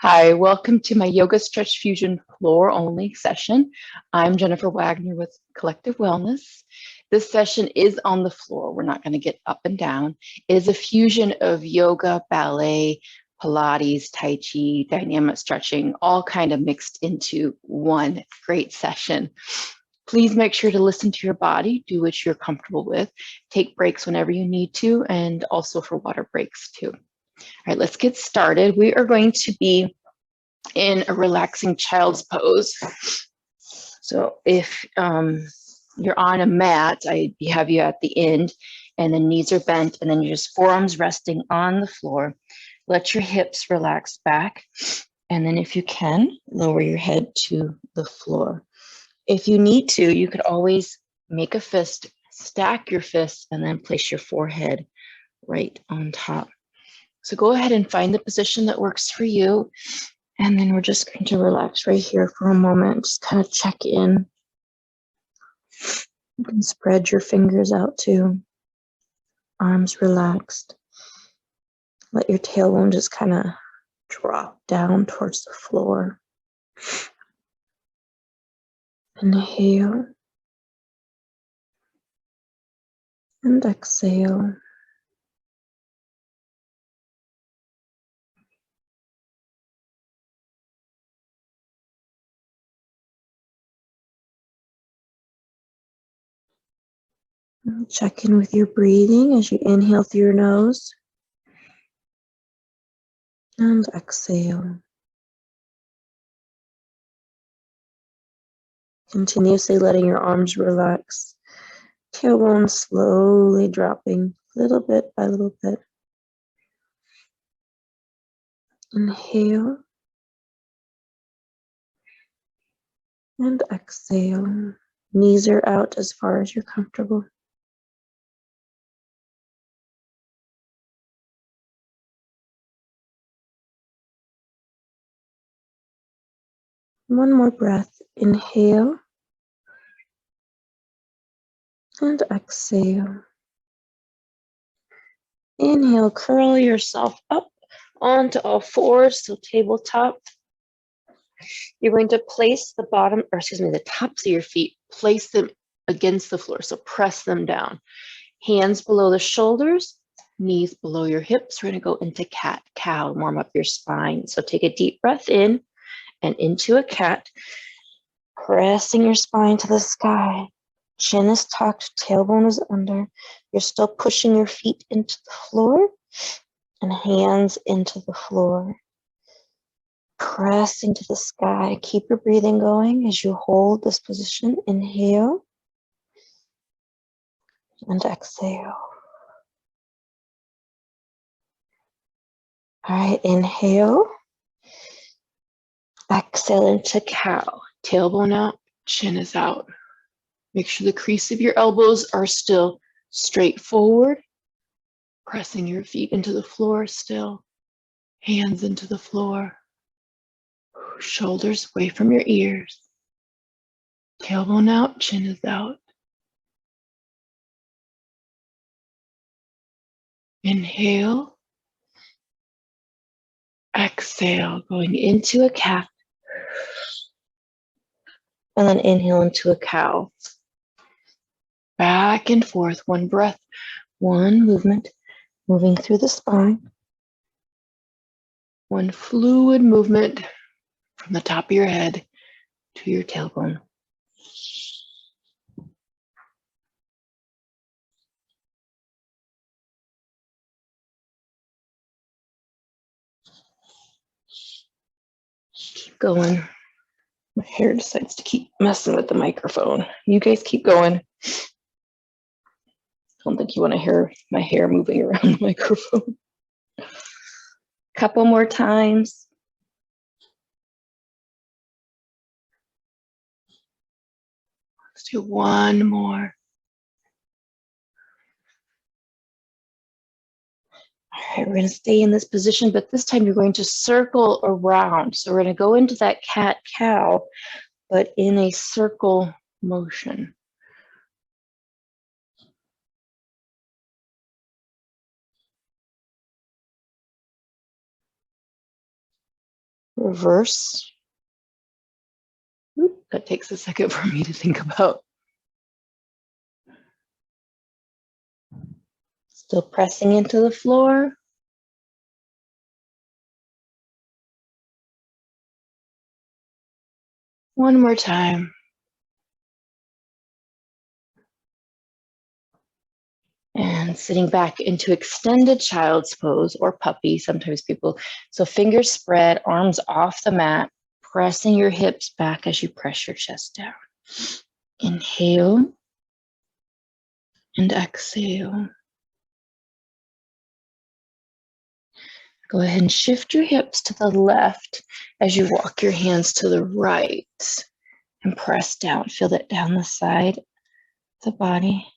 Hi, welcome to my Yoga Stretch Fusion floor only session. I'm Jennifer Wagner with Collective Wellness. This session is on the floor. We're not going to get up and down. It is a fusion of yoga, ballet, Pilates, Tai Chi, dynamic stretching, all kind of mixed into one great session. Please make sure to listen to your body, do what you're comfortable with, take breaks whenever you need to, and also for water breaks too. All right, let's get started. We are going to be in a relaxing child's pose. So if you're on a mat, I have you at the end, and the knees are bent, and then you're just forearms resting on the floor. Let your hips relax back, and then if you can, lower your head to the floor. If you need to, you could always make a fist, stack your fists, and then place your forehead right on top. So go ahead and find the position that works for you. And then we're just going to relax right here for a moment. Just kind of check in. You can spread your fingers out too. Arms relaxed. Let your tailbone just kind of drop down towards the floor. Inhale. And exhale. Check in with your breathing as you inhale through your nose and exhale. Continuously letting your arms relax, tailbone slowly dropping little bit by little bit. Inhale and exhale. Knees are out as far as you're comfortable. One more breath. Inhale and exhale. Inhale, curl yourself up onto all fours, so tabletop. You're going to place the tops of your feet, place them against the floor, so press them down. Hands below the shoulders, knees below your hips. We're going to go into cat-cow, warm up your spine. So take a deep breath in and into a cat, pressing your spine to the sky. Chin is tucked, tailbone is under. You're still pushing your feet into the floor and hands into the floor. Pressing to the sky. Keep your breathing going as you hold this position. Inhale and exhale. All right, inhale. Exhale into cow. Tailbone out, chin is out. Make sure the crease of your elbows are still straight forward. Pressing your feet into the floor still. Hands into the floor. Shoulders away from your ears. Tailbone out, chin is out. Inhale. Exhale, going into a cat. And then inhale into a cow. Back and forth, one breath, one movement, moving through the spine. One fluid movement from the top of your head to your tailbone. Keep going. My hair decides to keep messing with the microphone. You guys keep going. I don't think you want to hear my hair moving around the microphone. Couple more times. Let's do one more. All right, we're going to stay in this position, but this time you're going to circle around. So we're going to go into that cat-cow, but in a circle motion. reverse. Oop, that takes a second for me to think about. Still pressing into the floor. One more time. And sitting back into extended child's pose or puppy, sometimes people. So fingers spread, arms off the mat, pressing your hips back as you press your chest down. Inhale and exhale. Go ahead and shift your hips to the left as you walk your hands to the right and press down. Feel that down the side of the body.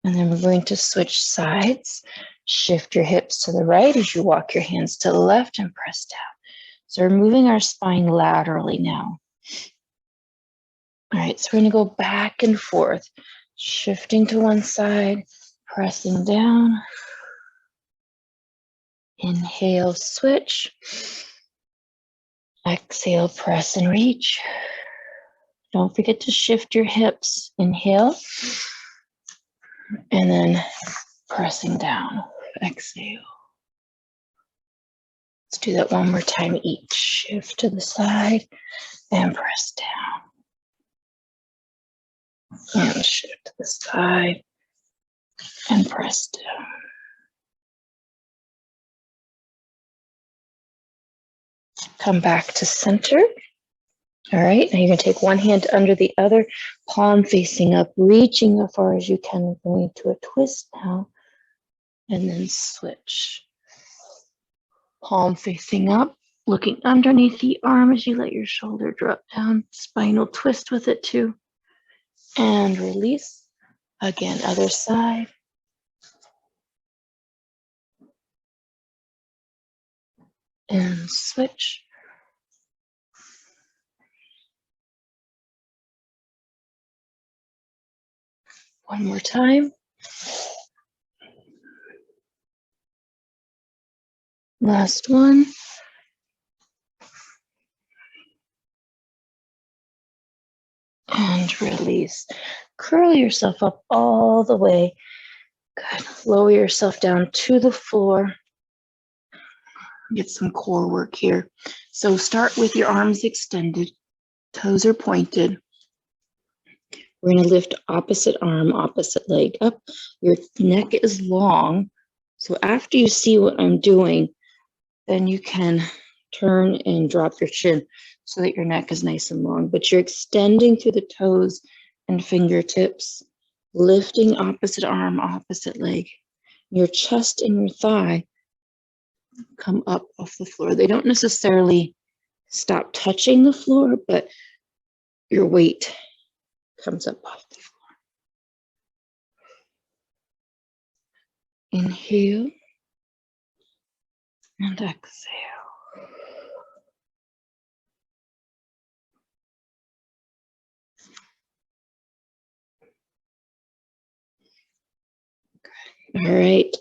And then we're going to switch sides. Shift your hips to the right as you walk your hands to the left and press down. So we're moving our spine laterally now. All right, so we're going to go back and forth, shifting to one side, pressing down. Inhale, switch. Exhale, press and reach. Don't forget to shift your hips. Inhale. And then pressing down. Exhale. Let's do that one more time each. Shift to the side and press down. And shift to the side and press down. Come back to center. All right, now you're going to take one hand under the other, palm facing up, reaching as far as you can. We're going to a twist now, and then switch. Palm facing up, looking underneath the arm as you let your shoulder drop down. Spinal twist with it too. And release. Again, other side. And switch. One more time. Last one. And release. Curl yourself up all the way. Good. Lower yourself down to the floor. Get some core work here. So start with your arms extended. Toes are pointed. We're going to lift opposite arm, opposite leg up. Your neck is long. So after you see what I'm doing, then you can turn and drop your chin so that your neck is nice and long. But you're extending through the toes and fingertips, lifting opposite arm, opposite leg. Your chest and your thigh come up off the floor. They don't necessarily stop touching the floor, but your weight comes up off the floor. Inhale and exhale. All right,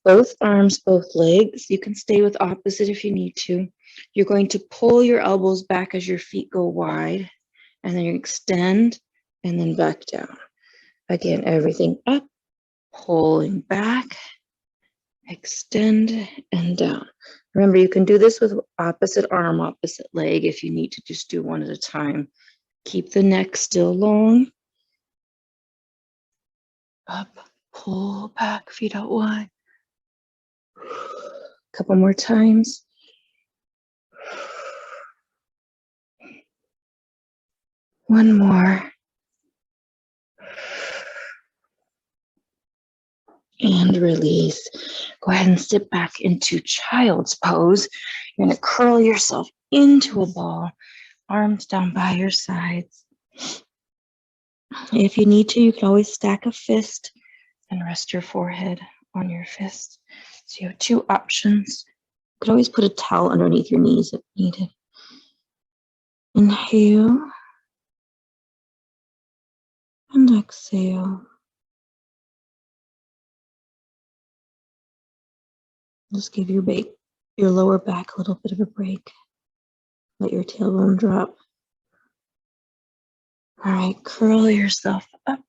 both arms, both legs. You can stay with opposite if you need to. You're going to pull your elbows back as your feet go wide, and then you extend and then back down. Again, everything up, pulling back, extend and down. Remember, you can do this with opposite arm, opposite leg if you need to just do one at a time. Keep the neck still long. Up, pull back, feet out wide. Couple more times. One more. And release. Go ahead and sit back into child's pose. You're going to curl yourself into a ball, arms down by your sides. If you need to, you can always stack a fist and rest your forehead on your fist. So you have two options. You could always put a towel underneath your knees if needed. Inhale and exhale. Just give your lower back a little bit of a break. Let your tailbone drop. All right, curl yourself up.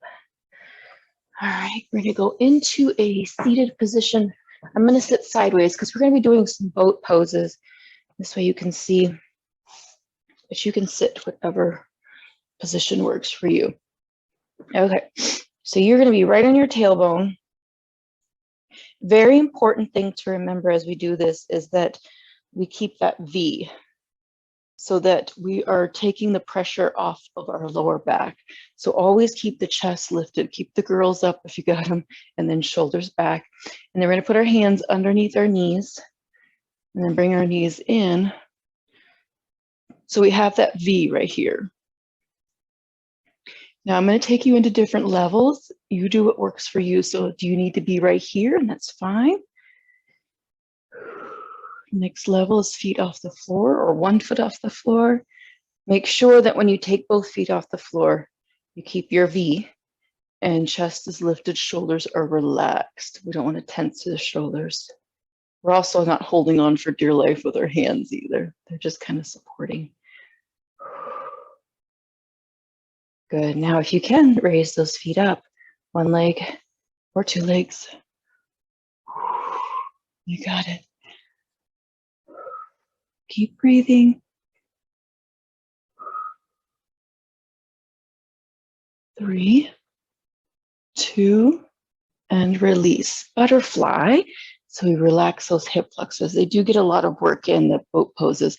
All right, we're gonna go into a seated position. I'm gonna sit sideways because we're gonna be doing some boat poses. This way you can see, but you can sit whatever position works for you. Okay, so you're gonna be right on your tailbone. Very important thing to remember as we do this is that we keep that V so that we are taking the pressure off of our lower back. So always keep the chest lifted, keep the girls up if you got them, and then shoulders back. And then we're gonna put our hands underneath our knees and then bring our knees in. So we have that V right here. Now I'm going to take you into different levels. You do what works for you. So do you need to be right here? And that's fine. Next level is feet off the floor or 1 foot off the floor. Make sure that when you take both feet off the floor, you keep your V and chest is lifted, shoulders are relaxed. We don't want to tense the shoulders. We're also not holding on for dear life with our hands either. They're just kind of supporting. Good. Now, if you can, raise those feet up, 1 leg or 2 legs. You got it. Keep breathing. 3, 2, and release. Butterfly. So we relax those hip flexors. They do get a lot of work in the boat poses.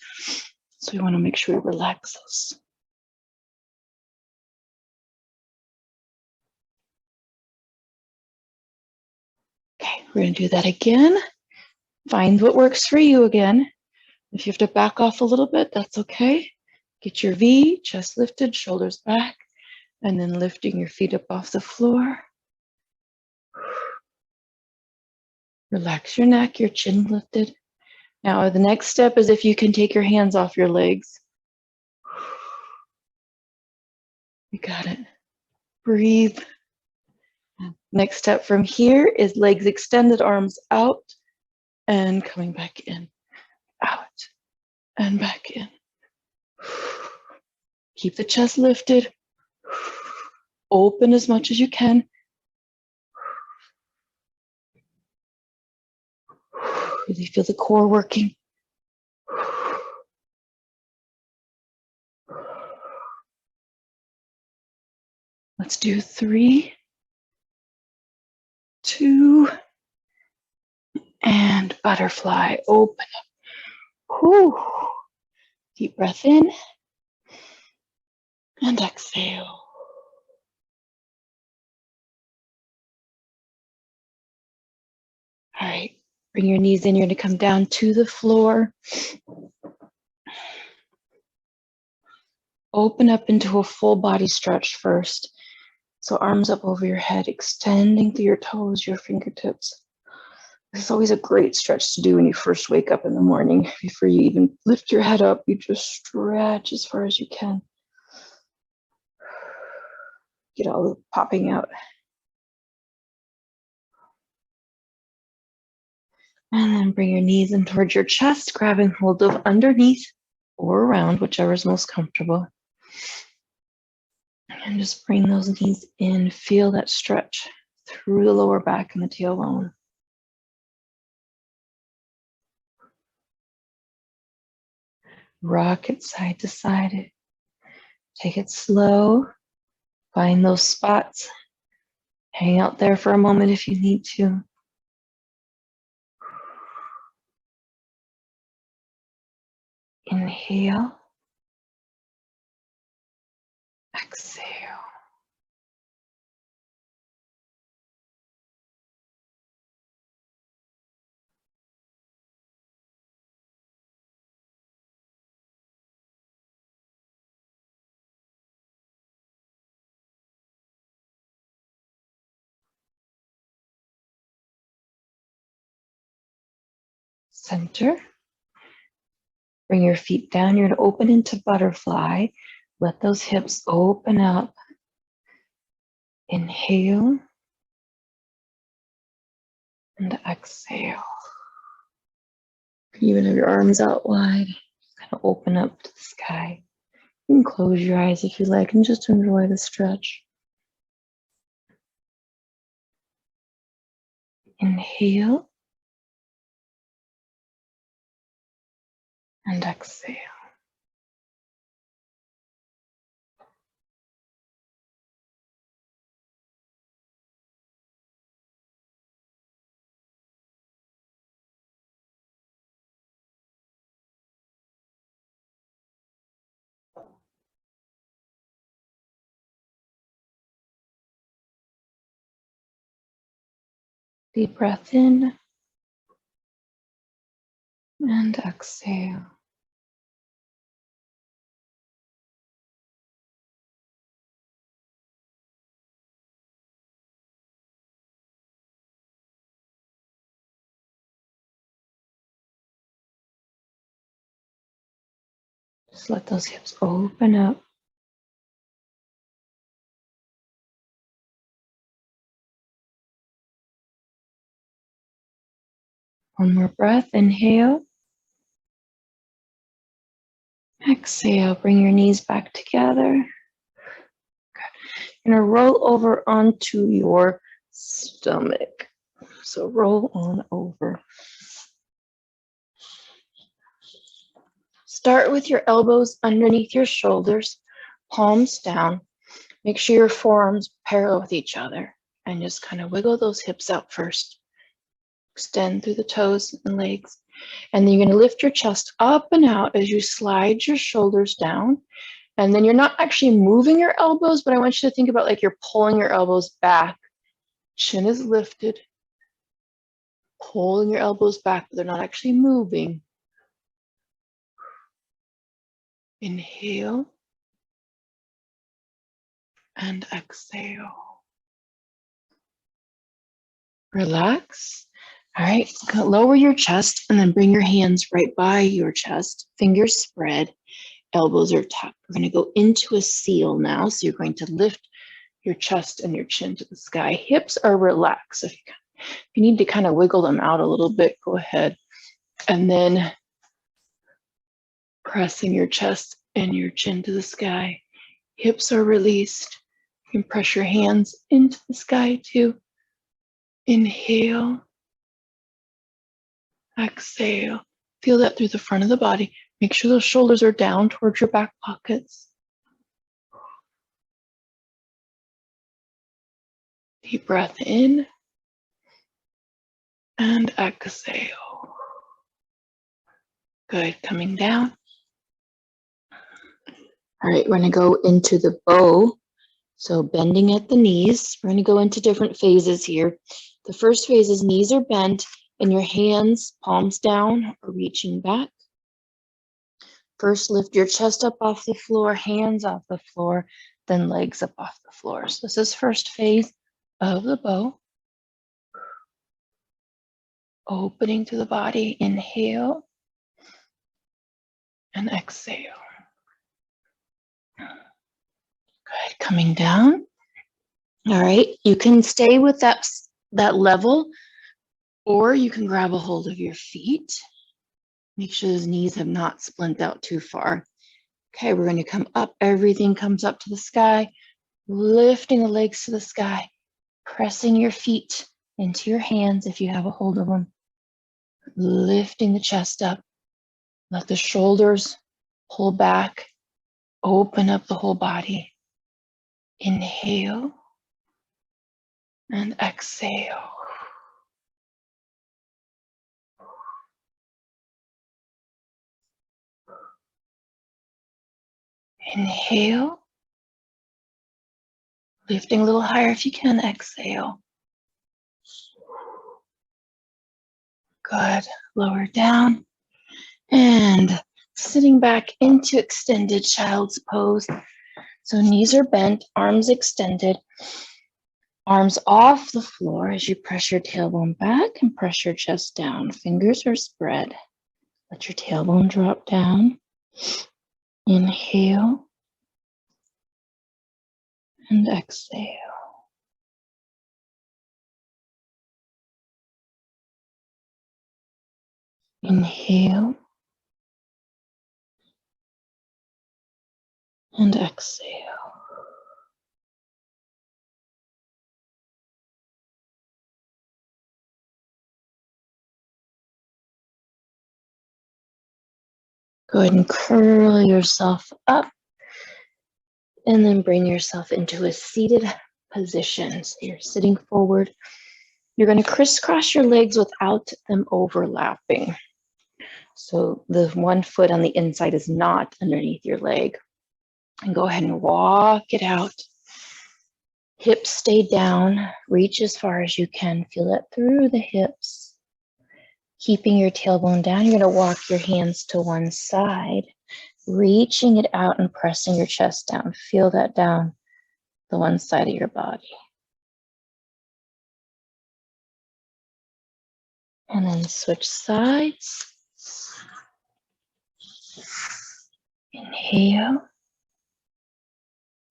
So we want to make sure we relax those. Okay, we're going to do that again. Find what works for you again. If you have to back off a little bit, that's okay. Get your V, chest lifted, shoulders back, and then lifting your feet up off the floor. Relax your neck, your chin lifted. Now, the next step is if you can take your hands off your legs. You got it. Breathe. Next step from here is legs extended, arms out, and coming back in, out, and back in. Keep the chest lifted. Open as much as you can. Really feel the core working. Let's do 3, 2, and butterfly. Open up. Whew. Deep breath in and exhale. All right, bring your knees in. You're going to come down to the floor. Open up into a full body stretch first. So arms up over your head, extending through your toes, your fingertips. This is always a great stretch to do when you first wake up in the morning. Before you even lift your head up, you just stretch as far as you can. Get all the popping out. And then bring your knees in towards your chest, grabbing hold of underneath or around, whichever is most comfortable. And just bring those knees in. Feel that stretch through the lower back and the tailbone. Rock it side to side. Take it slow. Find those spots. Hang out there for a moment if you need to. Inhale. Exhale. Center. Bring your feet down. You're going to open into butterfly. Let those hips open up. Inhale. And exhale. You even have your arms out wide. Kind Kind of open up to the sky. You can close your eyes if you like and just enjoy the stretch. Inhale and exhale. Deep breath in and exhale. Just let those hips open up. One more breath. Inhale. Exhale. Bring your knees back together. You're going to roll over onto your stomach. So roll on over. Start with your elbows underneath your shoulders, palms down. Make sure your forearms parallel with each other and just kind of wiggle those hips out first. Extend through the toes and legs. And then you're going to lift your chest up and out as you slide your shoulders down. And then you're not actually moving your elbows, but I want you to think about like you're pulling your elbows back. Chin is lifted. Pulling your elbows back, but they're not actually moving. Inhale and exhale. Relax. All right, lower your chest and then bring your hands right by your chest. Fingers spread, elbows are tucked. We're going to go into a seal now. So you're going to lift your chest and your chin to the sky. Hips are relaxed. If you need to kind of wiggle them out a little bit, go ahead. And then pressing your chest and your chin to the sky. Hips are released. You can press your hands into the sky too. Inhale. Exhale. Feel that through the front of the body. Make sure those shoulders are down towards your back pockets. Deep breath in and exhale. Good. Coming down. All right, we're going to go into the bow. So bending at the knees. We're going to go into different phases here. The first phase is knees are bent and your hands, palms down, are reaching back. First, lift your chest up off the floor, hands off the floor, then legs up off the floor. So this is first phase of the bow. Opening to the body, inhale and exhale. Good, coming down. All right, you can stay with that level, or you can grab a hold of your feet. Make sure those knees have not splinted out too far. Okay, we're going to come up. Everything comes up to the sky, lifting the legs to the sky, pressing your feet into your hands if you have a hold of them, lifting the chest up. Let the shoulders pull back, open up the whole body. Inhale and exhale. Inhale. Lifting a little higher if you can. Exhale. Good. Lower down. And sitting back into extended child's pose. So knees are bent, arms extended. Arms off the floor as you press your tailbone back and press your chest down. Fingers are spread. Let your tailbone drop down. Inhale and exhale. Inhale And exhale. Go ahead and curl yourself up and then bring yourself into a seated position. So you're sitting forward. You're going to crisscross your legs without them overlapping. So the one foot on the inside is not underneath your leg. And go ahead and walk it out. Hips stay down. Reach as far as you can. Feel it through the hips. Keeping your tailbone down, you're going to walk your hands to one side, reaching it out and pressing your chest down. Feel that down the one side of your body. And then switch sides. Inhale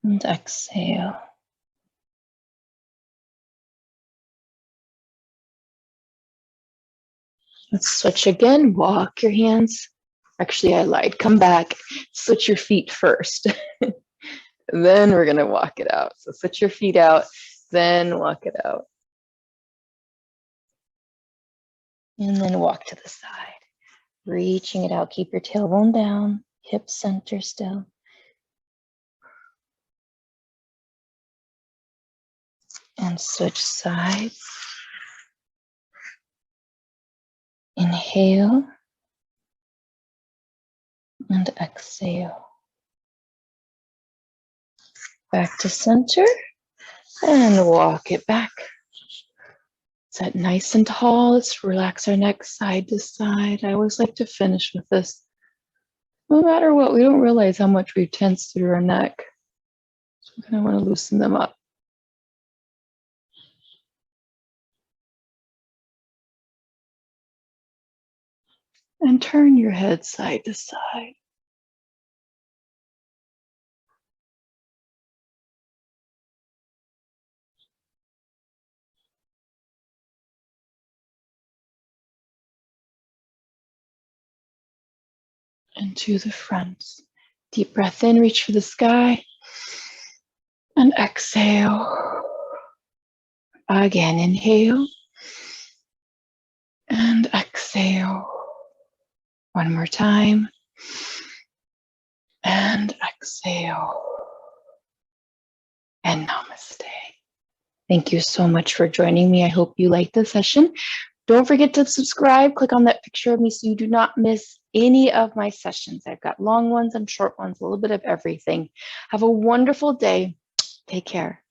and exhale. Let's switch again. Walk your hands. Actually, I lied. Come back. Switch your feet first. Then we're going to walk it out. So switch your feet out, then walk it out. And then walk to the side. Reaching it out. Keep your tailbone down. Hip center still. And switch sides. Inhale and exhale. Back to center and walk it back. Sit nice and tall. Let's relax our neck side to side. I always like to finish with this. No matter what, we don't realize how much we've tensed through our neck. So we kind of want to loosen them up. And turn your head side to side. And to the front. Deep breath in, reach for the sky. And exhale. Again, inhale. And exhale. One more time. And exhale. And namaste. Thank you so much for joining me. I hope you liked the session. Don't forget to subscribe. Click on that picture of me so you do not miss any of my sessions. I've got long ones and short ones, a little bit of everything. Have a wonderful day. Take care.